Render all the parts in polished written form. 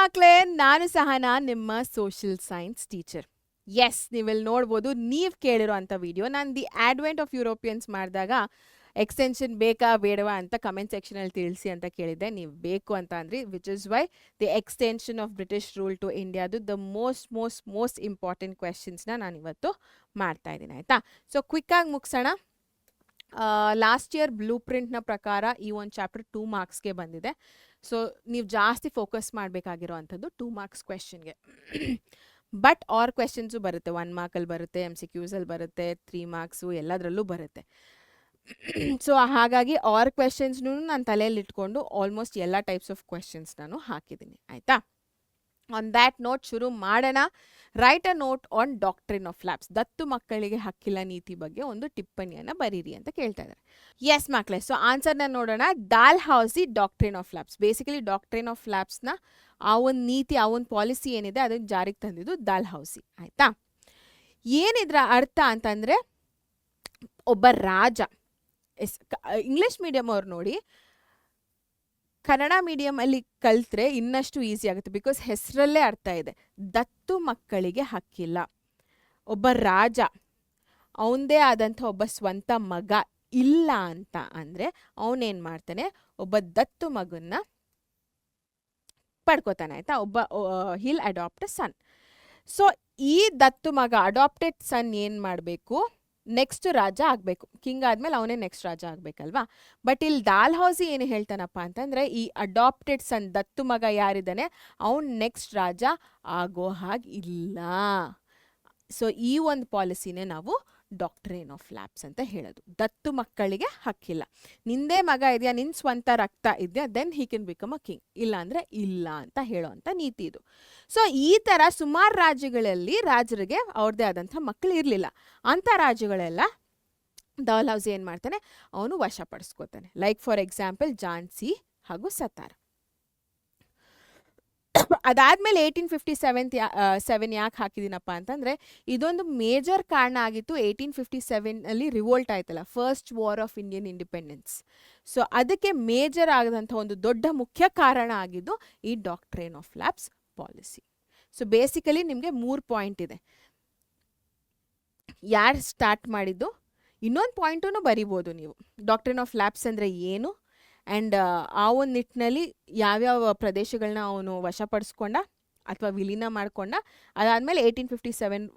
ಮಕ್ಕಳೇ, ನಾನು ಸಹನಾ, ನಿಮ್ಮ ಸೋಷಿಯಲ್ ಸೈನ್ಸ್ ಟೀಚರ್. ಎಸ್, ನೀವಿಲ್ಲಿ ನೋಡ್ಬೋದು, ನೀವು ಕೇಳಿರೋ ಅಂಥ ವಿಡಿಯೋ ನಾನು ದಿ ಅಡ್ವೆಂಟ್ ಆಫ್ ಯುರೋಪಿಯನ್ಸ್ ಮಾಡಿದಾಗ ಎಕ್ಸ್ಟೆನ್ಷನ್ ಬೇಕಾ ಬೇಡವಾ ಅಂತ ಕಮೆಂಟ್ ಸೆಕ್ಷನಲ್ಲಿ ತಿಳಿಸಿ ಅಂತ ಕೇಳಿದ್ದೆ. ನೀವು ಬೇಕು ಅಂತ ಅಂದ್ರಿ, which is why the extension of British rule to ಇಂಡಿಯಾದು ದ ಮೋಸ್ಟ್ ಇಂಪಾರ್ಟೆಂಟ್ ಕ್ವೆಶನ್ಸ್ನ ನಾನು ಇವತ್ತು ಮಾಡ್ತಾ ಇದ್ದೀನಿ. ಆಯಿತಾ? ಸೊ ಕ್ವಿಕ್ಕಾಗಿ ಮುಗಿಸೋಣ. ಲಾಸ್ಟ್ ಇಯರ್ ಬ್ಲೂ ಪ್ರಿಂಟ್ನ ಪ್ರಕಾರ ಈ ಒಂದು ಚಾಪ್ಟರ್ 2 ಮಾರ್ಕ್ಸ್ಗೆ ಬಂದಿದೆ. ಸೊ ನೀವು ಜಾಸ್ತಿ ಫೋಕಸ್ ಮಾಡಬೇಕಾಗಿರೋ ಅಂಥದ್ದು 2 ಮಾರ್ಕ್ಸ್ ಕ್ವೆಶನ್ಗೆ. ಬಟ್ ಆರ್ ಕ್ವೆಶನ್ಸು ಬರುತ್ತೆ, 1 ಮಾರ್ಕಲ್ಲಿ ಬರುತ್ತೆ, MCQಸಲ್ಲಿ ಬರುತ್ತೆ, 3 ಮಾರ್ಕ್ಸು ಎಲ್ಲದರಲ್ಲೂ ಬರುತ್ತೆ. ಸೊ ಹಾಗಾಗಿ ಆರ್ ಕ್ವೆಶನ್ಸ್ನೂ ನಾನು ತಲೆಯಲ್ಲಿ ಇಟ್ಕೊಂಡು ಆಲ್ಮೋಸ್ಟ್ ಎಲ್ಲ ಟೈಪ್ಸ್ ಆಫ್ ಕ್ವೆಶನ್ಸ್ ನಾನು ಹಾಕಿದ್ದೀನಿ. ಆಯಿತಾ? ಆನ್ ದ್ಯಾಟ್ ನೋಟ್ ಶುರು ಮಾಡೋಣ. Write a note on doctrine of lapse. ದತ್ತು ಮಕ್ಕಳಿಗೆ ಹಕ್ಕಿಲ್ಲ ನೀತಿ ಬಗ್ಗೆ ಒಂದು ಟಿಪ್ಪಣಿಯನ್ನು ಬರೀರಿ ಅಂತ ಕೇಳ್ತಾ ಇದ್ದಾರೆ. ಎಸ್ ಮಕ್ಕಳೇ, ಸೊ ಆನ್ಸರ್ನ ನೋಡೋಣ. Dalhousie doctrine of lapse. Basically doctrine of ಲ್ಯಾಬ್ಸ್ನ ಆ ಒಂದು ನೀತಿ, ಆ ಒಂದು ಪಾಲಿಸಿ ಏನಿದೆ ಅದನ್ನು ಜಾರಿಗೆ ತಂದಿದ್ದು ಡಾಲ್ಹೌಸಿ. ಆಯಿತಾ? ಏನಿದ್ರ ಅರ್ಥ ಅಂತಂದರೆ, ಒಬ್ಬ ರಾಜ, ಇಂಗ್ಲಿಷ್ ಮೀಡಿಯಮ್ ಅವ್ರು ನೋಡಿ, ಕನ್ನಡ ಮೀಡಿಯಮಲ್ಲಿ ಕಲ್ತ್ರೆ ಇನ್ನಷ್ಟು ಈಸಿ ಆಗುತ್ತೆ. ಬಿಕಾಸ್ ಹೆಸರಲ್ಲೇ ಅರ್ಥ ಇದೆ, ದತ್ತು ಮಕ್ಕಳಿಗೆ ಹಕ್ಕಿಲ್ಲ. ಒಬ್ಬ ರಾಜ ಅವನದೇ ಆದಂಥ ಒಬ್ಬ ಸ್ವಂತ ಮಗ ಇಲ್ಲ ಅಂತ ಅಂದರೆ ಅವನೇನು ಮಾಡ್ತಾನೆ, ಒಬ್ಬ ದತ್ತು ಮಗನ್ನ ಪಡ್ಕೋತಾನೆ. ಆಯಿತಾ? ಹಿಲ್ ಅಡಾಪ್ಟ್ ಅ ಸನ್. ಸೊ ಈ ದತ್ತು ಮಗ, ಅಡಾಪ್ಟೆಡ್ ಸನ್ ಏನು ಮಾಡಬೇಕು, ನೆಕ್ಸ್ಟ್ ರಾಜ ಆಗಬೇಕು. ಕಿಂಗ್ ಆದಮೇಲೆ ಅವನೇ ನೆಕ್ಸ್ಟ್ ರಾಜ ಆಗಬೇಕಲ್ವಾ? ಬಟ್ ಇಲ್ಲಿ ಡಾಲ್ಹೌಸಿ ಏನು ಹೇಳ್ತಾನಪ್ಪ ಅಂತಂದರೆ, ಈ ಅಡಾಪ್ಟೆಡ್ ಸನ್, ದತ್ತು ಮಗ ಯಾರಿದ್ದಾನೆ ಅವನು ನೆಕ್ಸ್ಟ್ ರಾಜ ಆಗೋ ಹಾಗೆ ಇಲ್ಲ. ಸೊ ಈ ಒಂದು ಪಾಲಿಸಿನೇ ನಾವು ಡಾಕ್ಟ್ರಿನ್ ಆಫ್ ಲ್ಯಾಬ್ಸ್ ಅಂತ ಹೇಳೋದು. ದತ್ತು ಮಕ್ಕಳಿಗೆ ಹಕ್ಕಿಲ್ಲ. ನಿಂದೇ ಮಗ ಇದೆಯಾ, ನಿನ್ನ ಸ್ವಂತ ರಕ್ತ ಇದೆಯಾ, then he can become a king. ಇಲ್ಲ ಅಂದರೆ ಇಲ್ಲ ಅಂತ ಹೇಳೋವಂಥ ನೀತಿ ಇದು. ಸೊ ಈ ಥರ ಸುಮಾರು ರಾಜ್ಯಗಳಲ್ಲಿ ರಾಜರಿಗೆ ಅವ್ರದ್ದೇ ಆದಂಥ ಮಕ್ಕಳು ಇರಲಿಲ್ಲ. ಅಂಥ ರಾಜ್ಯಗಳೆಲ್ಲ ಡಾಲ್ಹೌಸಿ ಏನು ಮಾಡ್ತಾನೆ, ಅವನು ವಶಪಡಿಸ್ಕೋತಾನೆ. ಲೈಕ್ ಫಾರ್ ಎಕ್ಸಾಂಪಲ್ ಝಾನ್ಸಿ ಹಾಗೂ ಸತಾರ. ಅದಾದಮೇಲೆ 1857 ಯಾಕೆ ಹಾಕಿದ್ದೀನಪ್ಪ ಅಂತಂದರೆ, ಇದೊಂದು ಮೇಜರ್ ಕಾರಣ ಆಗಿತ್ತು. 1857 ರಿವೋಲ್ಟ್ ಆಯ್ತಲ್ಲ, first war of Indian independence. So ಅದಕ್ಕೆ ಮೇಜರ್ ಆಗದಂಥ ಒಂದು ದೊಡ್ಡ ಮುಖ್ಯ ಕಾರಣ ಆಗಿದ್ದು ಈ doctrine of lapse policy. So basically ನಿಮಗೆ 3 ಪಾಯಿಂಟ್ ಇದೆ. ಯಾರು ಸ್ಟಾರ್ಟ್ ಮಾಡಿದ್ದು, ಇನ್ನೊಂದು ಪಾಯಿಂಟೂ ಬರಿಬೋದು ನೀವು. ಡಾಕ್ಟ್ರಿನ್ ಆಫ್ ಲ್ಯಾಬ್ಸ್ ಅಂದರೆ ಏನು, ಆ್ಯಂಡ್ ಆ ಒಂದು ನಿಟ್ಟಿನಲ್ಲಿ ಯಾವ್ಯಾವ ಪ್ರದೇಶಗಳನ್ನ ಅವನು ವಶಪಡಿಸ್ಕೊಂಡ ಅಥವಾ ವಿಲೀನ ಮಾಡಿಕೊಂಡ. ಅದಾದಮೇಲೆ 1857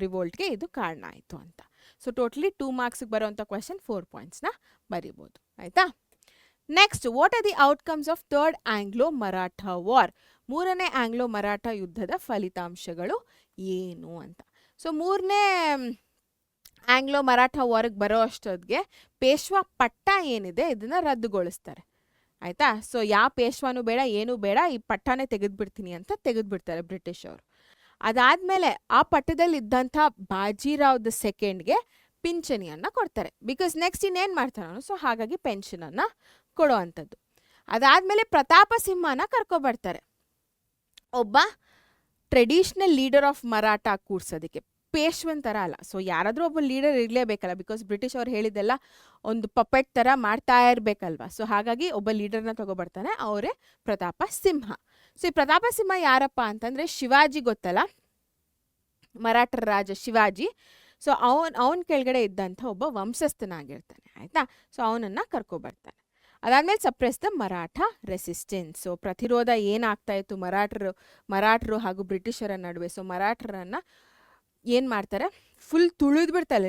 ರಿವೋಲ್ಟ್ಗೆ ಇದು ಕಾರಣ ಆಯಿತು ಅಂತ. ಸೊ ಟೋಟಲಿ 2 ಮಾರ್ಕ್ಸಿಗೆ ಬರೋವಂಥ ಕ್ವೆಶನ್ 4 ಪಾಯಿಂಟ್ಸ್ನ ಬರಿಬೋದು. ಆಯಿತಾ? Next, what are the outcomes of third Anglo Maratha war? 3ನೇ ಆಂಗ್ಲೋ ಮರಾಠ ಯುದ್ಧದ ಫಲಿತಾಂಶಗಳು ಏನು ಅಂತ. ಸೊ 3ನೇ ಆಂಗ್ಲೋ ಮರಾಠ ವಾರ್ಗೆ ಬರೋ ಅಷ್ಟೊತ್ತಿಗೆ ಪೇಶ್ವಾ ಪಟ್ಟ ಏನಿದೆ ಇದನ್ನು ರದ್ದುಗೊಳಿಸ್ತಾರೆ. ಆಯಿತಾ? ಸೊ ಯಾವ ಪೇಶ್ವಾನೂ ಬೇಡ, ಏನೂ ಬೇಡ, ಈ ಪಟ್ಟನೇ ತೆಗೆದುಬಿಡ್ತೀನಿ ಅಂತ ತೆಗೆದುಬಿಡ್ತಾರೆ ಬ್ರಿಟಿಷ್ ಅವರು. ಅದಾದಮೇಲೆ ಆ ಪಟ್ಟದಲ್ಲಿ ಇದ್ದಂಥ ಬಾಜಿರಾವ್ ದ ಸೆಕೆಂಡ್ಗೆ ಪಿಂಚಣಿಯನ್ನು ಕೊಡ್ತಾರೆ. ಬಿಕಾಸ್ ನೆಕ್ಸ್ಟ್ ಇನ್ನೇನು ಮಾಡ್ತಾನೆ ಅವನು, ಸೊ ಹಾಗಾಗಿ ಪೆನ್ಷನನ್ನು ಕೊಡೋ ಅಂಥದ್ದು. ಅದಾದಮೇಲೆ ಪ್ರತಾಪ ಸಿಂಹನ ಕರ್ಕೊಬರ್ತಾರೆ, ಒಬ್ಬ ಟ್ರೆಡಿಷ್ನಲ್ ಲೀಡರ್ ಆಫ್ ಮರಾಠ ಕೂರ್ಸೋದಕ್ಕೆ. ಪೇಶ್ವನ್ ಥರ ಅಲ್ಲ. ಸೊ ಯಾರಾದರೂ ಒಬ್ಬ ಲೀಡರ್ ಇರಲೇಬೇಕಲ್ಲ, ಬಿಕಾಸ್ ಬ್ರಿಟಿಷ್ ಅವ್ರು ಹೇಳಿದ್ದೆಲ್ಲ ಒಂದು ಪಪೆಟ್ ಥರ ಮಾಡ್ತಾ ಇರಬೇಕಲ್ವ. ಸೊ ಹಾಗಾಗಿ ಒಬ್ಬ ಲೀಡರ್ನ ತಗೊಬರ್ತಾನೆ, ಅವರೇ ಪ್ರತಾಪ ಸಿಂಹ. ಸೊ ಈ ಪ್ರತಾಪ ಸಿಂಹ ಯಾರಪ್ಪ ಅಂತಂದರೆ, ಶಿವಾಜಿ ಗೊತ್ತಲ್ಲ, ಮರಾಠರ ರಾಜ ಶಿವಾಜಿ. ಸೊ ಅವನ ಕೆಳಗಡೆ ಇದ್ದಂಥ ಒಬ್ಬ ವಂಶಸ್ಥನಾಗಿರ್ತಾನೆ. ಆಯಿತಾ? ಸೊ ಅವನನ್ನು ಕರ್ಕೊಬರ್ತಾನೆ. ಅದಾದಮೇಲೆ suppress the Maratha resistance. So ಪ್ರತಿರೋಧ ಏನಾಗ್ತಾ ಇತ್ತು ಮರಾಠರು ಹಾಗೂ ಬ್ರಿಟಿಷರ ನಡುವೆ. ಸೊ ಮರಾಠರನ್ನು ಏನು ಮಾಡ್ತಾರೆ, ಫುಲ್ ತುಳಿದು ಬಿಡ್ತಾರೆ,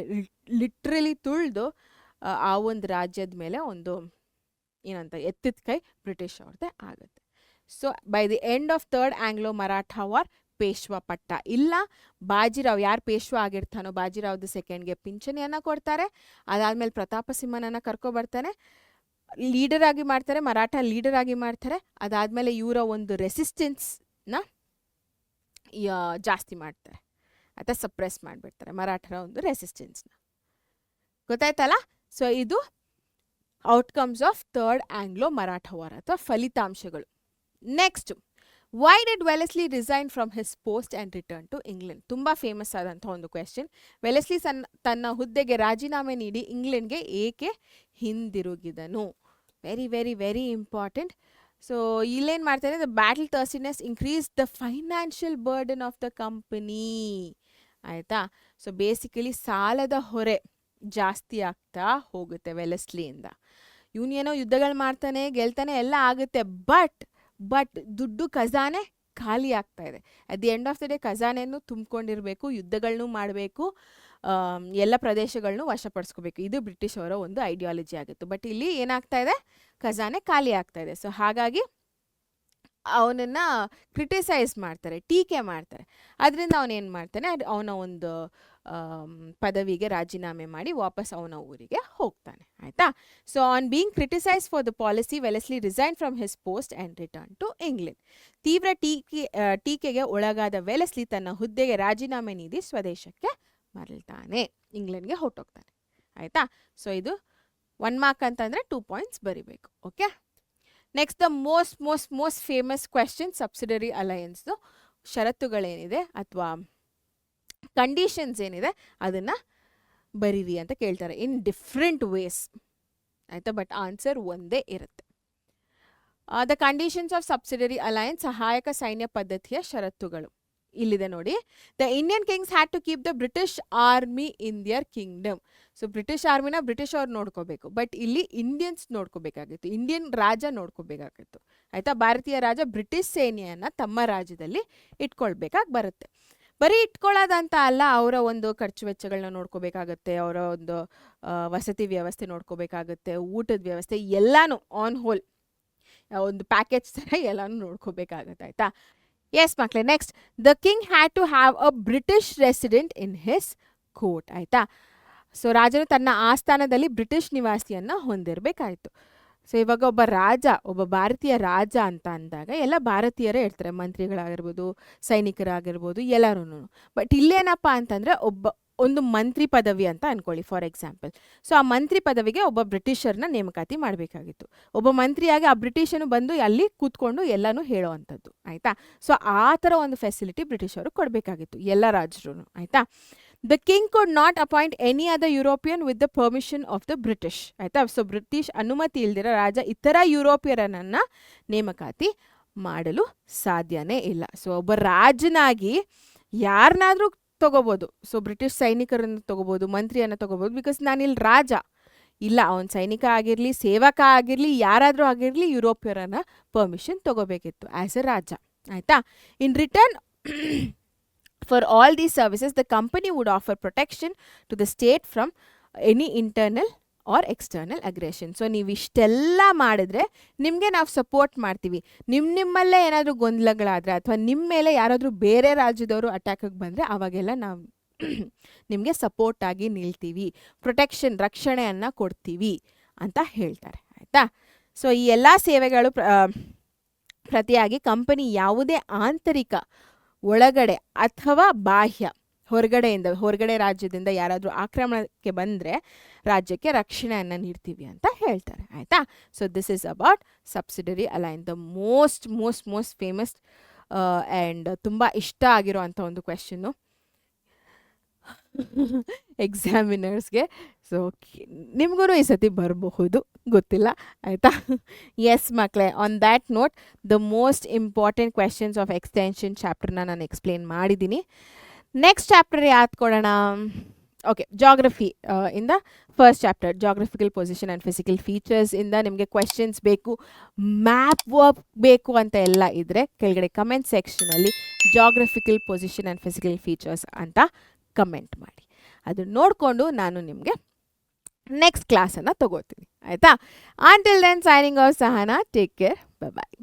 ಲಿಟ್ರಲಿ ತುಳಿದು ಆ ಒಂದು ರಾಜ್ಯದ ಮೇಲೆ ಒಂದು ಏನಂತ ಎತ್ತಿದ ಕೈ ಬ್ರಿಟಿಷ್ ಅವ್ರದ್ದೇ ಆಗುತ್ತೆ. So by the end of third Anglo Maratha war Peshwa ಪಟ್ಟ ಇಲ್ಲ. ಬಾಜಿರಾವ್, ಯಾರು ಪೇಶ್ವಾ ಆಗಿರ್ತಾನೋ ಬಾಜಿರಾವ್ ದ ಸೆಕೆಂಡ್ಗೆ ಪಿಂಚಣಿಯನ್ನು ಕೊಡ್ತಾರೆ. ಅದಾದಮೇಲೆ ಪ್ರತಾಪ ಸಿಂಹನನ್ನು ಕರ್ಕೊಬರ್ತಾನೆ, ಲೀಡರ್ ಆಗಿ ಮಾಡ್ತಾರೆ, ಮರಾಠ ಲೀಡರ್ ಆಗಿ ಮಾಡ್ತಾರೆ. ಅದಾದಮೇಲೆ ಇವರ ಒಂದು ರೆಸಿಸ್ಟೆನ್ಸ್ನ ಜಾಸ್ತಿ ಮಾಡ್ತಾರೆ, ಅಥವಾ ಸಪ್ರೆಸ್ ಮಾಡಿಬಿಡ್ತಾರೆ ಮರಾಠರ ಒಂದು ರೆಸಿಸ್ಟೆನ್ಸ್ನ. ಗೊತ್ತಾಯ್ತಲ್ಲ? ಸೊ ಇದು outcomes of third Anglo Maratha war ಅಥವಾ ಫಲಿತಾಂಶಗಳು. Next, why did Wellesley resign from his post and return to England? ತುಂಬ ಫೇಮಸ್ ಆದಂಥ ಒಂದು ಕ್ವೆಶನ್. ವೆಲೆಸ್ಲಿ ತನ್ನ ಹುದ್ದೆಗೆ ರಾಜೀನಾಮೆ ನೀಡಿ ಇಂಗ್ಲೆಂಡ್ಗೆ ಏಕೆ ಹಿಂದಿರುಗಿದನು? Very very very important. So ಇಲ್ಲೇನು ಮಾಡ್ತಾರೆ, the battle thirstiness increase the financial burden of the company. ಆಯಿತಾ. ಸೊ ಬೇಸಿಕಲಿ ಸಾಲದ ಹೊರೆ ಜಾಸ್ತಿ ಆಗ್ತಾ ಹೋಗುತ್ತೆ ವೆಲೆಸ್ಲಿಯಿಂದ. ಇವನೇನೋ ಯುದ್ಧಗಳು ಮಾಡ್ತಾನೆ, ಗೆಲ್ತಾನೆ, ಎಲ್ಲ ಆಗುತ್ತೆ, ಬಟ್ ದುಡ್ಡು ಖಜಾನೆ ಖಾಲಿ ಆಗ್ತಾ ಇದೆ. At the end of the day ಖಜಾನೆಯನ್ನು ತುಂಬಿಕೊಂಡಿರಬೇಕು, ಯುದ್ಧಗಳನ್ನೂ ಮಾಡಬೇಕು, ಎಲ್ಲ ಪ್ರದೇಶಗಳನ್ನೂ ವಶಪಡಿಸ್ಕೋಬೇಕು. ಇದು ಬ್ರಿಟಿಷ್ ಅವರ ಒಂದು ಐಡಿಯಾಲಜಿ ಆಗಿತ್ತು. ಬಟ್ ಇಲ್ಲಿ ಏನಾಗ್ತಾ ಇದೆ, ಖಜಾನೆ ಖಾಲಿ ಆಗ್ತಾ ಇದೆ. ಸೊ ಹಾಗಾಗಿ ಅವನನ್ನು ಕ್ರಿಟಿಸೈಸ್ ಮಾಡ್ತಾರೆ, ಟೀಕೆ ಮಾಡ್ತಾರೆ. ಅದರಿಂದ ಅವನೇನು ಮಾಡ್ತಾನೆ, ಅವನ ಒಂದು ಪದವಿಗೆ ರಾಜೀನಾಮೆ ಮಾಡಿ ವಾಪಸ್ ಅವನ ಊರಿಗೆ ಹೋಗ್ತಾನೆ. ಆಯಿತಾ. So on being criticise for the policy, Wellesley resign from his post and return to England. ತೀವ್ರ ಟೀಕೆಗೆ ಒಳಗಾದ ವೆಲೆಸ್ಲಿ ತನ್ನ ಹುದ್ದೆಗೆ ರಾಜೀನಾಮೆ ನೀಡಿ ಸ್ವದೇಶಕ್ಕೆ ಮರಳ್ತಾನೆ, ಇಂಗ್ಲೆಂಡ್ಗೆ ಹೊರಟೋಗ್ತಾನೆ. ಆಯಿತಾ. ಸೊ ಇದು 1 ಮಾರ್ಕ್ ಅಂತಂದರೆ 2 ಪಾಯಿಂಟ್ಸ್ ಬರಿಬೇಕು. Okay. Next the most famous question, subsidiary ಅಲಯನ್ಸ್ದು ಷರತ್ತುಗಳೇನಿದೆ ಅಥವಾ ಕಂಡೀಷನ್ಸ್ ಏನಿದೆ ಅದನ್ನು ಬರೀರಿ ಅಂತ ಕೇಳ್ತಾರೆ ಇನ್ ಡಿಫ್ರೆಂಟ್ ವೇಸ್. ಆಯಿತಾ. ಬಟ್ ಆನ್ಸರ್ ಒಂದೇ ಇರುತ್ತೆ. The conditions of subsidiary alliance, ಸಹಾಯಕ ಸೈನ್ಯ ಪದ್ಧತಿಯ ಷರತ್ತುಗಳು ಇಲ್ಲಿದೆ ನೋಡಿ. The Indian kings had to keep the British army in their kingdom. So British ಆರ್ಮಿನ ಬ್ರಿಟಿಷ್ ಅವ್ರು ನೋಡ್ಕೋಬೇಕು, ಬಟ್ ಇಲ್ಲಿ ಇಂಡಿಯನ್ಸ್ ನೋಡ್ಕೋಬೇಕಾಗಿತ್ತು, ಇಂಡಿಯನ್ ರಾಜ ನೋಡ್ಕೋಬೇಕಾಗಿತ್ತು. ಆಯಿತಾ. ಭಾರತೀಯ ರಾಜ ಬ್ರಿಟಿಷ್ ಸೇನೆಯನ್ನು ತಮ್ಮ ರಾಜ್ಯದಲ್ಲಿ ಇಟ್ಕೊಳ್ಬೇಕಾಗಿ ಬರುತ್ತೆ. ಬರೀ ಇಟ್ಕೊಳ್ಳೋದಂತ ಅಲ್ಲ, ಅವರ ಒಂದು ಖರ್ಚು ವೆಚ್ಚಗಳನ್ನ ನೋಡ್ಕೋಬೇಕಾಗತ್ತೆ, ಅವರ ಒಂದು ವಸತಿ ವ್ಯವಸ್ಥೆ ನೋಡ್ಕೋಬೇಕಾಗತ್ತೆ, ಊಟದ ವ್ಯವಸ್ಥೆ ಎಲ್ಲನೂ ಆನ್ ಹೋಲ್ ಒಂದು ಪ್ಯಾಕೇಜ್ ಥರ ಎಲ್ಲನೂ ನೋಡ್ಕೋಬೇಕಾಗತ್ತೆ. ಆಯಿತಾ. ಎಸ್ ಮಕ್ಕಳೇ. Next, the king had to have a British resident in his court. ಆಯಿತಾ. ಸೊ ರಾಜನು ತನ್ನ ಆಸ್ಥಾನದಲ್ಲಿ ಬ್ರಿಟಿಷ್ ನಿವಾಸಿಯನ್ನು ಹೊಂದಿರಬೇಕಾಯಿತು. ಸೊ ಇವಾಗ ಒಬ್ಬ ಭಾರತೀಯ ರಾಜ ಅಂತ ಅಂದಾಗ ಎಲ್ಲ ಭಾರತೀಯರೇ ಇರ್ತಾರೆ, ಮಂತ್ರಿಗಳಾಗಿರ್ಬೋದು, ಸೈನಿಕರಾಗಿರ್ಬೋದು, ಎಲ್ಲರೂ. ಬಟ್ ಇಲ್ಲೇನಪ್ಪ ಅಂತಂದರೆ ಒಂದು ಮಂತ್ರಿ ಪದವಿ ಅಂತ ಅಂದ್ಕೊಳ್ಳಿ ಫಾರ್ ಎಕ್ಸಾಂಪಲ್. ಸೊ ಆ ಮಂತ್ರಿ ಪದವಿಗೆ ಒಬ್ಬ ಬ್ರಿಟಿಷರ್ನ ನೇಮಕಾತಿ ಮಾಡಬೇಕಾಗಿತ್ತು. ಒಬ್ಬ ಮಂತ್ರಿಯಾಗಿ ಆ ಬ್ರಿಟಿಷನು ಬಂದು ಅಲ್ಲಿ ಕೂತ್ಕೊಂಡು ಎಲ್ಲನೂ ಹೇಳೋ ಅಂಥದ್ದು. ಆಯಿತಾ. ಸೊ ಆ ಥರ ಒಂದು ಫೆಸಿಲಿಟಿ ಬ್ರಿಟಿಷರು ಕೊಡಬೇಕಾಗಿತ್ತು ಎಲ್ಲ ರಾಜರು. ಆಯಿತಾ. The king could not appoint any other European with the permission of the British. ಆಯಿತಾ. ಸೊ ಬ್ರಿಟಿಷ್ ಅನುಮತಿ ಇಲ್ದಿರ ರಾಜ ಇತರ ಯುರೋಪಿಯರನ್ನು ನೇಮಕಾತಿ ಮಾಡಲು ಸಾಧ್ಯನೇ ಇಲ್ಲ. ಸೊ ಒಬ್ಬ ರಾಜನಾಗಿ ಯಾರನ್ನಾದರೂ ತೊಗೋಬೋದು. ಸೊ ಬ್ರಿಟಿಷ್ ಸೈನಿಕರನ್ನು ತೊಗೋಬೋದು, ಮಂತ್ರಿಯನ್ನು ತೊಗೋಬೋದು, ಬಿಕಾಸ್ ನಾನಿಲ್ಲಿ ರಾಜ ಇಲ್ಲ. ಅವನ ಸೈನಿಕ ಆಗಿರಲಿ, ಸೇವಕ ಆಗಿರಲಿ, ಯಾರಾದರೂ ಆಗಿರಲಿ, ಯುರೋಪಿಯರನ್ನು ಪರ್ಮಿಷನ್ ತೊಗೋಬೇಕಿತ್ತು ಆ್ಯಸ್ ಎ ರಾಜ. ಆಯಿತಾ. In return for all these services the company would offer protection to the state from any internal or external aggression. So ನೀವು ಇಷ್ಟೆಲ್ಲ ಮಾಡಿದ್ರೆ ನಿಮಗೆ ನಾವು ಸಪೋರ್ಟ್ ಮಾಡ್ತೀವಿ. ನಿಮ್ಮಲ್ಲೇ ಏನಾದರೂ ಗೊಂದಲಗಳಾದರೆ ಅಥವಾ ನಿಮ್ಮ ಮೇಲೆ ಯಾರಾದರೂ ಬೇರೆ ರಾಜ್ಯದವರು ಅಟ್ಯಾಕಿಗೆ ಬಂದರೆ ಅವಾಗೆಲ್ಲ ನಾವು ನಿಮಗೆ ಸಪೋರ್ಟಾಗಿ ನಿಲ್ತೀವಿ, ಪ್ರೊಟೆಕ್ಷನ್ ರಕ್ಷಣೆಯನ್ನು ಕೊಡ್ತೀವಿ ಅಂತ ಹೇಳ್ತಾರೆ. ಆಯಿತಾ. ಸೊ ಈ ಎಲ್ಲ ಸೇವೆಗಳು ಪ್ರತಿಯಾಗಿ ಕಂಪನಿ ಯಾವುದೇ ಆಂತರಿಕ, ಒಳಗಡೆ ಅಥವಾ ಬಾಹ್ಯ, ಹೊರಗಡೆ ರಾಜ್ಯದಿಂದ ಯಾರಾದರೂ ಆಕ್ರಮಣಕ್ಕೆ ಬಂದರೆ ರಾಜ್ಯಕ್ಕೆ ರಕ್ಷಣೆಯನ್ನು ನೀಡ್ತೀವಿ ಅಂತ ಹೇಳ್ತಾರೆ. ಆಯಿತಾ. So this is about subsidiary align, the most famous and ತುಂಬ ಇಷ್ಟ ಆಗಿರೋ ಅಂಥ ಒಂದು ಕ್ವೆಶ್ಚನ್ನು ಎಕ್ಸಾಮಿನರ್ಸ್ಗೆ. ಸೊ ನಿಮಗೂ ಈ ಸತಿ ಬರಬಹುದು, ಗೊತ್ತಿಲ್ಲ. ಆಯಿತಾ. ಎಸ್ ಮಕ್ಕಳೇ, on that note the most important questions of extension ಚಾಪ್ಟರ್ನ ನಾನು ಎಕ್ಸ್ಪ್ಲೇನ್ ಮಾಡಿದ್ದೀನಿ. ನೆಕ್ಸ್ಟ್ ಚಾಪ್ಟರ್ ಯಾವ್ದು ಕೊಡೋಣ? ಓಕೆ, ಜಾಗ್ರಫಿ ಇಂದ first chapter, geographical position and physical features ಇಂದ ನಿಮಗೆ ಕ್ವೆಶನ್ಸ್ ಬೇಕು, ಮ್ಯಾಪ್ ವರ್ಕ್ ಬೇಕು ಅಂತ ಎಲ್ಲ ಇದ್ದರೆ ಕೆಳಗಡೆ ಕಮೆಂಟ್ ಸೆಕ್ಷನಲ್ಲಿ geographical position and physical features ಅಂತ ಕಮೆಂಟ್ ಮಾಡಿ. ಅದನ್ನ ನೋಡಿಕೊಂಡು ನಾನು ನಿಮಗೆ ನೆಕ್ಸ್ಟ್ ಕ್ಲಾಸನ್ನು ತಗೋತೀನಿ. ಆಯಿತಾ. Until then signing off Sahana. Take care. Bye ಬಾಯ್.